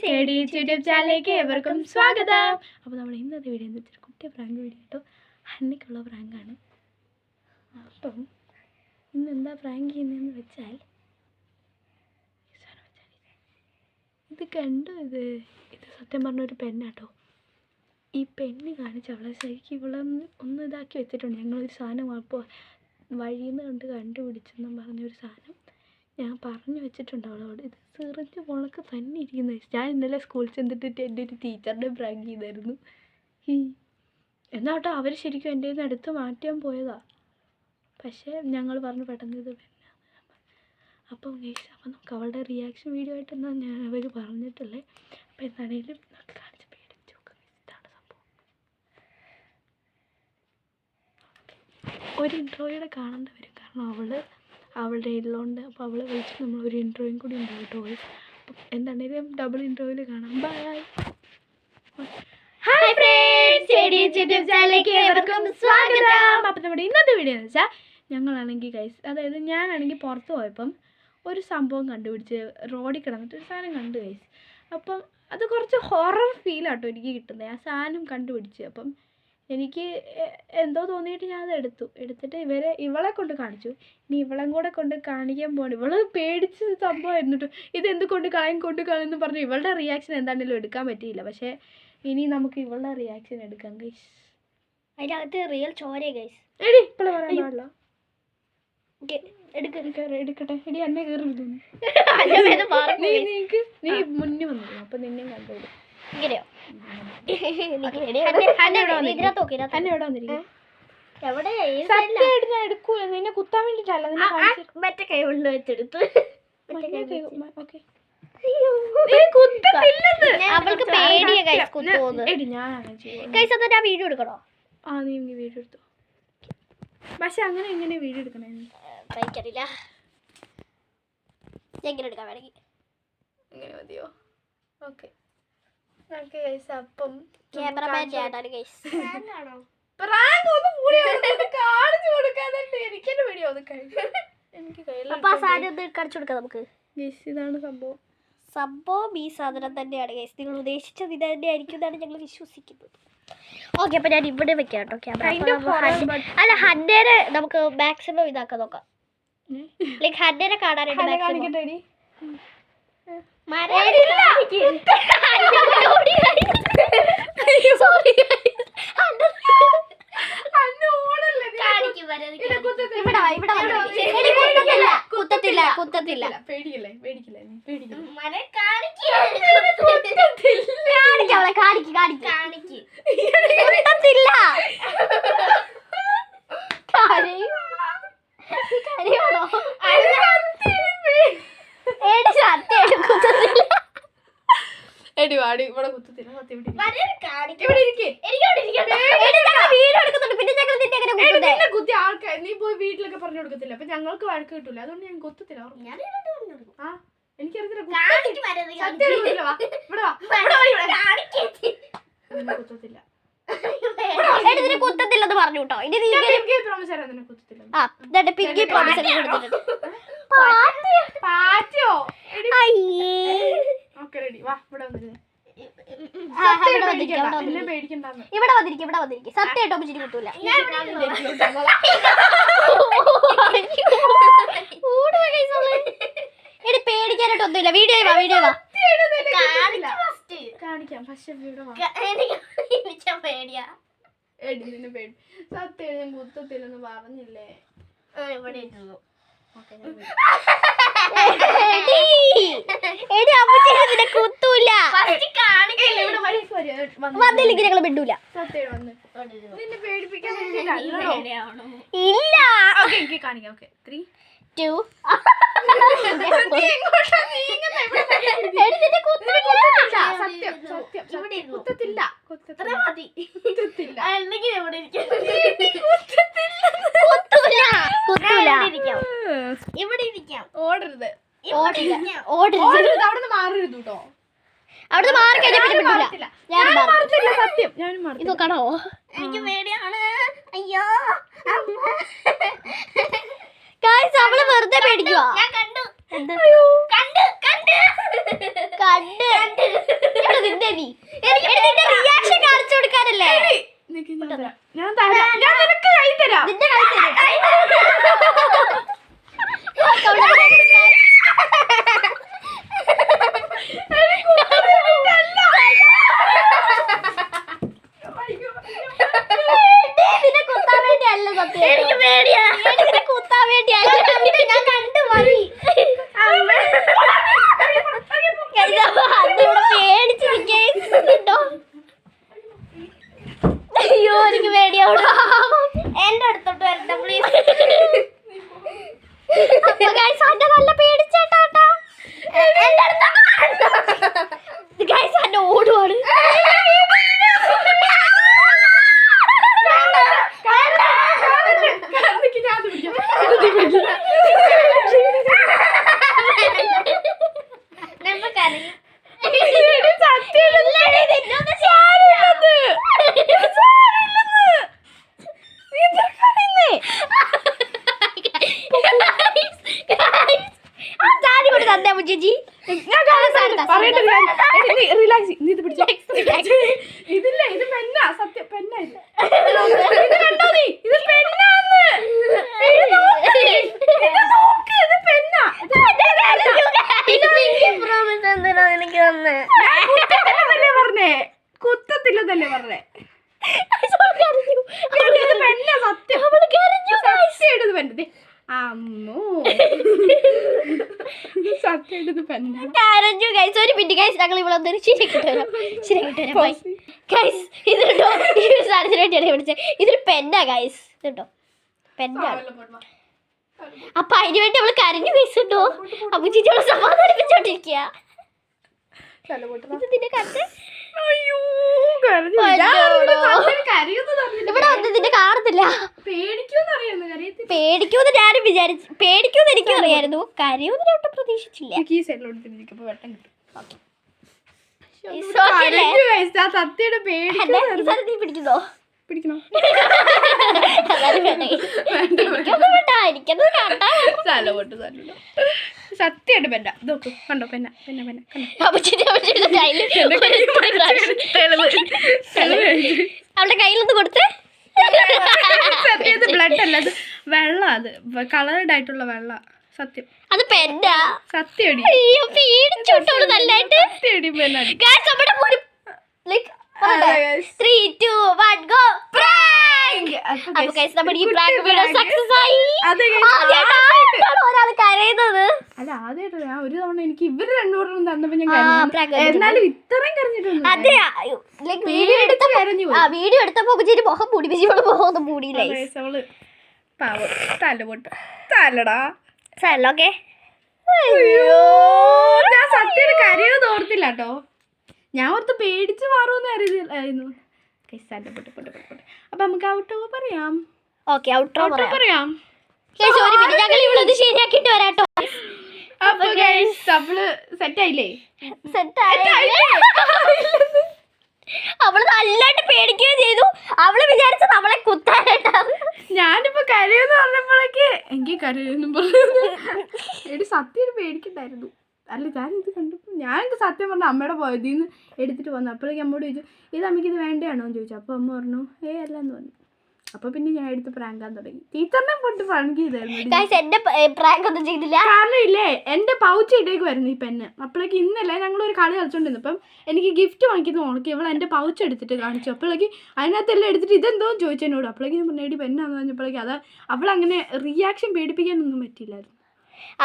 Friends, YouTube ചാനലിലേക്ക് ഏവർക്കും സ്വാഗതം. അപ്പോൾ നമ്മൾ ഇന്നത്തെ വീഡിയോ എന്ന് വെച്ചാൽ കുട്ടിയെ പ്രാങ്ക് വീഡിയോ കേട്ടോ, ഹന്നയ്ക്കുള്ള പ്രാങ്കാണ്. അപ്പം ഇന്ന് എന്താ പ്രാങ്ക് ചെയ്യുന്നതെന്ന് വെച്ചാൽ ഇത് കണ്ടു, ഇത് സത്യം പറഞ്ഞൊരു പെണ്ണാട്ടോ. ഈ പെണ്ണ് കാണിച്ച് അവളെ ശരിക്കും ഒന്ന് ഇതാക്കി വെച്ചിട്ടുണ്ട്. ഞങ്ങളൊരു സാധനം അപ്പോൾ വഴിയിൽ നിന്ന് കണ്ടുപിടിച്ചെന്നും പറഞ്ഞൊരു സാധനം ഞാൻ പറഞ്ഞു വെച്ചിട്ടുണ്ട് അവളോട്. ഇത് സിറിഞ്ച് മുളക്ക് തന്നെ ഇരിക്കുന്നത്. ഞാൻ ഇന്നലെ സ്കൂളിൽ ചെന്നിട്ട് എൻ്റെ ഒരു ടീച്ചറിനെ പ്രാങ്ക് ചെയ്തായിരുന്നു. എന്നാട്ടോ അവർ ശരിക്കും എൻ്റെ നിന്ന് എടുത്ത് മാറ്റാൻ പോയതാണ്. പക്ഷേ ഞങ്ങൾ പറഞ്ഞു പെട്ടെന്ന് ഇത് പെണ്ണ. അപ്പം നമുക്ക് അവളുടെ റിയാക്ഷൻ വീഡിയോ ആയിട്ട് എന്നാൽ ഞാൻ അവർ പറഞ്ഞിട്ടുള്ളത്. അപ്പം എന്താണേലും നമുക്ക് കാണിച്ച് പേടിച്ചു നോക്കാം. ഇതാണ് സംഭവം. ഒരു ഇൻട്രോയുടെ കാണേണ്ടി വരും, കാരണം അവളുടെ ഇതിലുണ്ട്. അപ്പോൾ അവളെ വിളിച്ച് നമ്മളൊരു ഇൻട്രോയും കൂടി ഉണ്ടാവും കേട്ടോ. അപ്പം എന്താണേലും ഡബിൾ ഇൻട്രോയിൽ കാണാം. ബൈ. ഹായ് ഫ്രണ്ട്സ്, യൂട്യൂബ് ചാനലിലേക്ക് ഏവർക്കും സ്വാഗതം. അപ്പം നമ്മുടെ ഇന്നത്തെ വീഡിയോ എന്ന് വെച്ചാൽ ഞങ്ങളാണെങ്കിൽ അതായത് ഞാനാണെങ്കിൽ പുറത്ത് പോയപ്പം ഒരു സംഭവം കണ്ടുപിടിച്ച് റോഡിൽ കിടന്നിട്ട് ഒരു സാധനം കണ്ടു ഗൈസ്. അപ്പം അത് കുറച്ച് ഹൊറർ ഫീലാട്ടോ എനിക്ക് കിട്ടുന്നത്. ആ സാധനം കണ്ടുപിടിച്ച് അപ്പം എനിക്ക് എന്തോ തോന്നിയിട്ട് ഞാൻ അത് എടുത്തിട്ട് ഇവളെ കൊണ്ട് കാണിച്ചു. ഇനി ഇവളെയും കൂടെ കൊണ്ട് കാണിക്കാൻ പോകണം. ഇവള് പേടിച്ച് സംഭവം എന്നിട്ട് ഇതെന്ത് കൊണ്ട് കളയെന്ന് പറഞ്ഞു. ഇവളുടെ റിയാക്ഷൻ എന്താണെങ്കിലും എടുക്കാൻ പറ്റിയില്ല. പക്ഷേ ഇനി നമുക്ക് ഇവളുടെ റിയാക്ഷൻ എടുക്കാം ഗൈസ്. അതിനകത്ത് റിയൽ ചോരേ ഗൈസ്. എടി ഇപ്പോഴും പറയാൻ പാടില്ല. എടുക്കട്ടെ എടി, എന്നെ കയറി നീ മുന്നേ വന്നു. അപ്പൊ നിന്നെ കണ്ടോളൂ. ഇങ്ങനെയോ എടുക്കൂല, നിന്നെ കുത്താൻ വേണ്ടിട്ടല്ല. മറ്റേ കൈ കൊണ്ട് വെച്ചെടുത്ത് അവൾക്ക് പേടിയാ ഗൈസ് കുത്തുന്നത്. ഞാൻ വീഡിയോ എടുക്കണോ? ആ നീ വീഡിയോ എടുത്തോ. പക്ഷെ അങ്ങനെ എങ്ങനെ വീഡിയോ എടുക്കണേ എനിക്കറിയില്ല. എങ്ങനെ എടുക്കാൻ വേണമെങ്കിൽ എങ്ങനെ മതിയോ? ഓക്കെ. അപ്പം ക്യാമറമാൻ ചേട്ടാണ് ഗൈസ്. കാണിച്ചു കൊടുക്കാതെ എനിക്കെന്നെ വീഡിയോ എനിക്ക് കാണിച്ചു കൊടുക്കാം നമുക്ക്. ഇതാണ് സംഭവം ഈ സാധനം തന്നെയാണ് ഗൈസ്. നിങ്ങൾ ഉദ്ദേശിച്ചത് ഇത് തന്നെ ആയിരിക്കും എന്നാണ് ഞങ്ങൾ വിശ്വസിക്കുന്നത്. ഓക്കെ, അപ്പൊ ഞാൻ ഇവിടെ വെക്കാം കേട്ടോ ക്യാമറ. അല്ല, ഹന്നേനെ നമുക്ക് മാക്സിമം ഇതാക്കാൻ നോക്കാം. ലൈക്ക് ഹന്നേനെ കാണാനായിട്ട് കുത്തത്തില്ല. എടി വാടി, ഇവിടെ കുത്തത്തില്ല. കുത്തി ആൾക്കാർ നീ പോയി വീട്ടിലൊക്കെ പറഞ്ഞു കൊടുക്കത്തില്ല. അപ്പൊ ഞങ്ങൾക്ക് വഴക്ക് കിട്ടൂല. അതുകൊണ്ട് ഞാൻ കുത്തത്തില്ല. എനിക്കറിയത്തില്ല. കുത്തത്തില്ലെന്ന് പറഞ്ഞു കേട്ടോ. ഇവിടെ വന്നിരിക്കും. സത്യമായിട്ടോ പിച്ചിട്ട് കിട്ടൂല. എടി പേടിക്കാനായിട്ട് ഒന്നുമില്ല. വീഡിയോ വാ കാണിക്കാം. പക്ഷെ പേടിയാ. സത്യം ഞാൻ കുത്തത്തില്ലെന്ന് പറഞ്ഞില്ലേ? കുത്തൂല. വന്നില്ലെങ്കിൽ ഞങ്ങൾ വിടൂല. നിന്നെ പേടിപ്പിക്കാൻ ഇല്ല. 3, 2 ഓടരുത്. അവിടുന്ന് മാറരുത് കേട്ടോ. അവിടുന്ന് മാറി കഴിഞ്ഞാൽ സത്യം ഞാനും ഇത് കാണോ? എനിക്ക് പേടിയാണ്. അയ്യോ, അവള് വെറുതെ പേടിക്കുവാ. ഞാൻ കണ്ടു. റിയാക്ഷൻ കാണിച്ചു കൊടുക്കാനല്ലേ ഞാൻ നിനക്ക് കൈ തരാം. കുത്താൻ വേണ്ടിയല്ല സത്യം, എനിക്ക് പേടിയാ. കുത്താൻ വേണ്ടിയല്ല, ഞാൻ കണ്ടു മതി. അതിവിടെ പേടിച്ചിരിക്കോ. അയ്യോ എനിക്ക് പേടിയാവൂട. എന്റെ അടുത്തോട്ട് വരണ്ട പ്ലീസ്. നല്ല പേടിച്ചേട്ടാ. എന്റെ അടുത്ത് ഓടുവാണ്. ഇതില്ല, ഇത് പെന്നാ, സത്യം പെന്ന. ഇത് കണ്ടോ നീ? ഇത് പെന്നാന്ന്. ഇത് പെന്നാ. പറഞ്ഞേ കുത്തത്തില്ലെന്നല്ലേ പറഞ്ഞേ. ഇത് പെന്നാ, സത്യം സത്യം പെന്നത്. അമ്മോ സത്യം പെന്ന. ഒരു മിനിറ്റ് ഗൈസ്, ഞങ്ങൾ ഇവിടെ വന്നൊരു ശരിയാക്കിട്ട് വരാം. ഗൈസ് ഇതുണ്ടോ, ഈ ഒരു സാധനത്തിന് വേണ്ടിയാണ് വിളിച്ചത്. ഇതൊരു പെന്നാ ഗൈസ്, ഇതുണ്ടോ പെന്നാണ്. അപ്പൊ അതിന് വേണ്ടി അവള് കരഞ്ഞു ഗൈസ് ഉണ്ടോ. അപ്പൊ ചേച്ചി അവളെ സമാധാനിപ്പിച്ചോണ്ടിരിക്കുക. ഇവിടെ വന്ന് നിന്നെ കാണത്തില്ല. പേടിക്കൂന്ന് ഞാനും വിചാരിച്ചു. പേടിക്കൂന്ന് എനിക്കും അറിയായിരുന്നു. കരയൂന്ന് ഒട്ടും പ്രതീക്ഷിച്ചില്ല. നീ പിടിക്കുന്നോ? സത്യമായിട്ട് പെന്ന നോക്കൂ, കണ്ടോ പെന്ന പെന്ന പെന്ന അവളുടെ കയ്യിലൊന്ന് കൊടുത്ത്. ബ്ലഡ് അല്ല, അത് വെള്ളം, അത് കളേർഡ് ആയിട്ടുള്ള വെള്ള. സത്യം അത് പെന്നാ. സത്യടി. അയ്യോ പേടിച്ചോട്ടോളൂ നല്ലായിട്ട്. സത്യടി പെന്നാടി. Three, two, one, go. Prank. അപ്പൊ ഗൈസ് നമ്മുടെ ഈ പ്രാങ്ക് വീഡിയോ സക്സസ് ആയി. ഒരാൾ കരയുന്നത്. അല്ല ആദ്യമായിട്ട് ഞാൻ ഒരു തവണ എനിക്ക് ഇവര് രണ്ടുപേരും തന്നപ്പോ ഞാൻ എന്നാലും ഇത്രയും കരഞ്ഞിട്ടുണ്ട്. അതെ വീഡിയോ എടുത്തപ്പോ മുഖം മൂടി മുഖം മൂടിയില്ലേ. പാവം തലപൊട്ട് തലടാ ഓക്കെ. ഞാൻ സത്യം കരയോ തോർത്തില്ല കേട്ടോ. ഞാൻ ഓർത്ത് പേടിച്ച് മാറുമെന്ന് അറിയില്ലായിരുന്നു. അപ്പൊ നമുക്ക് ഔട്ടോ പറയാം. ഓക്കെ ഔട്ടോ പറയാം. ശരിയാക്കിട്ട് വരാട്ടോ. അപ്പൊ നമ്മള് സെറ്റായില്ലേ? അവള് നല്ലായിട്ട് പേടിക്കുകയും ചെയ്തു. അവള് വിചാരിച്ച നമ്മളെ കുത്താനായിട്ടാണ്. ഞാനിപ്പോ കരയെന്ന് പറഞ്ഞപ്പോഴേക്ക് എനിക്ക് കരയെന്നും പറഞ്ഞു. എടി സത്യം പേടിക്കണ്ടായിരുന്നു. അല്ല ഞാൻ ഇത് കണ്ടപ്പോൾ ഞാൻ സത്യം പറഞ്ഞ അമ്മയുടെ പോയതിന്ന് എടുത്തിട്ട് വന്നു. അപ്പോഴേക്കും അമ്മയോട് ചോദിച്ചു ഇത് അമ്മയ്ക്ക് ഇത് വേണ്ടയാണോ എന്ന് ചോദിച്ചു. അപ്പോൾ അമ്മ പറഞ്ഞു അല്ലെന്ന് പറഞ്ഞു. അപ്പോൾ പിന്നെ ഞാൻ എടുത്ത് പ്രാങ്കാൻ തുടങ്ങി. ടീച്ചറിനെ കൊണ്ട് പ്രാങ്ക് ചെയ്തായിരുന്നു. പ്രാങ്ക് ഒന്നും ചെയ്തില്ല. കാരണം ഇല്ലേ എൻ്റെ പൗച്ച് ഇടേക്ക് വരുന്നു ഈ പെണ്ണ്. അപ്പോഴേക്ക് ഇന്നലെ ഞങ്ങളൊരു കളി കളിച്ചോണ്ടിരുന്നു. അപ്പം എനിക്ക് ഗിഫ്റ്റ് വാങ്ങിക്കുന്ന ഉണക്കി ഇവൾ എൻ്റെ പൗച്ച് എടുത്തിട്ട് കാണിച്ചു. അപ്പോഴേക്ക് അതിനകത്തെല്ലാം എടുത്തിട്ട് ഇതെന്തോന്ന് ചോദിച്ചു എന്നോട്. അപ്പോഴേക്കും ഞാൻ പറഞ്ഞു എടി പെണ്ണാന്ന് പറഞ്ഞപ്പോഴേക്കും അത് അവളങ്ങനെ റിയാക്ഷൻ പേടിപ്പിക്കാനൊന്നും പറ്റില്ലായിരുന്നു.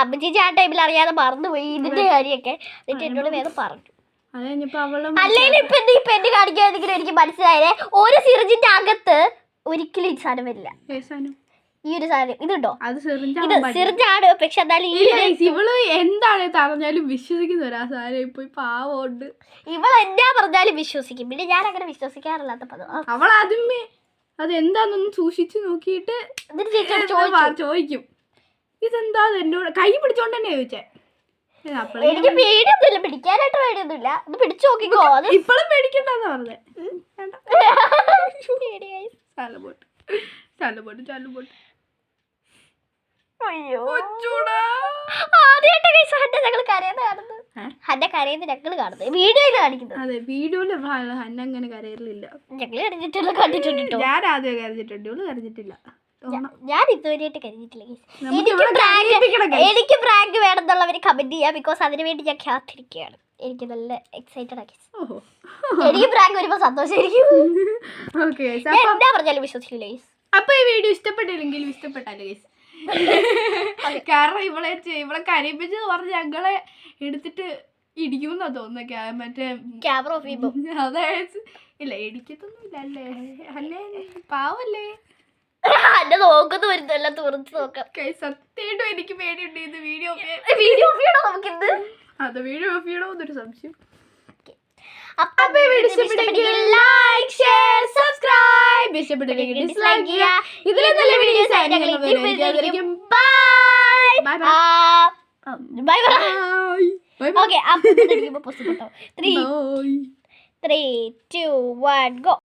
അമ്മ ചേച്ചി ആ ടൈമിൽ അറിയാതെ മറന്നുപോയി ഇതിന്റെ കാര്യമൊക്കെ. എന്നിട്ട് എന്നോട് വേഗം പറഞ്ഞു. അത് കഴിഞ്ഞപ്പോ അവള് അല്ലെങ്കിൽ ഇപ്പൊ ഈ പെണ്ണ് കാണിക്കാതെങ്കിലും എനിക്ക് മനസ്സിലായേ ഒരു സിറിഞ്ചിന്റെ അകത്ത് ഒരിക്കലും ഈ സാധനം വരില്ല. ഈ ഒരു സാധനം ഇതുണ്ടോ, അത് സിറിഞ്ചാണ്. പക്ഷെ എന്നാലും ഇവള് എന്താണ് പറഞ്ഞാലും വിശ്വസിക്കുന്ന ആ സാധനം പോയി പാവമുണ്ട്. ഇവള് എന്നാ പറഞ്ഞാലും വിശ്വസിക്കും. പിന്നെ ഞാൻ അങ്ങനെ വിശ്വസിക്കാറില്ലാത്ത പദം. അവൾ ആദ്യമേ അതെന്താന്നൊന്ന് സൂക്ഷിച്ചു നോക്കിയിട്ട് ചോദിക്കും ഇതെന്താ എന്നോട് കൈ പിടിച്ചോണ്ട് തന്നെ ചോദിച്ചേ. എനിക്ക് പേടിയൊന്നുമില്ല, പിടിക്കാനായിട്ട് പേടിയൊന്നുമില്ല. ഇത് പിടിച്ചു നോക്കിക്കോ. ഇപ്പഴും പേടിക്കണ്ടെന്ന് പറഞ്ഞേ. അയ്യോ ആദ്യമായിട്ട് ഗൈസ് ഹന്നെ ഞങ്ങൾ കരയുന്ന കാണുന്നത്. ഹന്നെ കരയുന്ന ഞങ്ങൾ കാണുന്നത് വീഡിയോയിൽ കാണിക്കുന്നത്. അതെ വീഡിയോയില് ഹന്ന അങ്ങനെ കരയലില്ല. ഞങ്ങൾ കരഞ്ഞിട്ടുള്ള കണ്ടിട്ടുണ്ട്. ഞാൻ ആദ്യം കരഞ്ഞിട്ടുണ്ട്, ഇവള് കരഞ്ഞിട്ടില്ല. ഞാൻ ഇതുവരെയായിട്ട് കരഞ്ഞിട്ടില്ല. എനിക്ക് പ്രാങ്ക് വേണമെന്നുള്ളവർ കമന്റ് ചെയ്യാം. ബിക്കോസ് അതിന് വേണ്ടി ഞാൻ കാത്തിരിക്കുകയാണ്. എനിക്ക് നല്ല എക്സൈറ്റഡ് ആക്കി. എനിക്ക് പ്രാങ്ക് വരുമ്പോ സന്തോഷമായിരിക്കും. എന്താ പറഞ്ഞാലും വിശ്വസിക്കില്ല. അപ്പൊ ഈ വീഡിയോ ഇഷ്ടപ്പെട്ടില്ലെങ്കിലും ഇഷ്ടപ്പെട്ടാലോ ഗൈസ്. കാരണം ഇവളെ കരയിപ്പിച്ചെന്ന് പറഞ്ഞ് ഞങ്ങളെ എടുത്തിട്ട് ഇടിക്കുമെന്നാ തോന്നുന്ന മറ്റേ ക്യാമറ ഓഫ് ചെയ്യുമ്പോ. അതായത് ഇല്ല ഇടിക്കത്തൊന്നുമില്ല അല്ലേ? അല്ലേ പാവല്ലേ എന്നെ നോക്കുന്നു വരുന്നല്ല തുറച്ച് നോക്കാം. സത്യമായിട്ടും എനിക്ക് പേടിയുണ്ട് ഇത് വീഡിയോ വീഡിയോ ഓഫ് ചെയ്യണോ നമുക്കിന്ന്? അത് വീഡിയോ ഓഫ് ചെയ്യണോ എന്നൊരു സംശയം. ഇതിലെ നല്ല വീഡിയോസ് ഓക്കെ 3, 2, 1 ഗോ.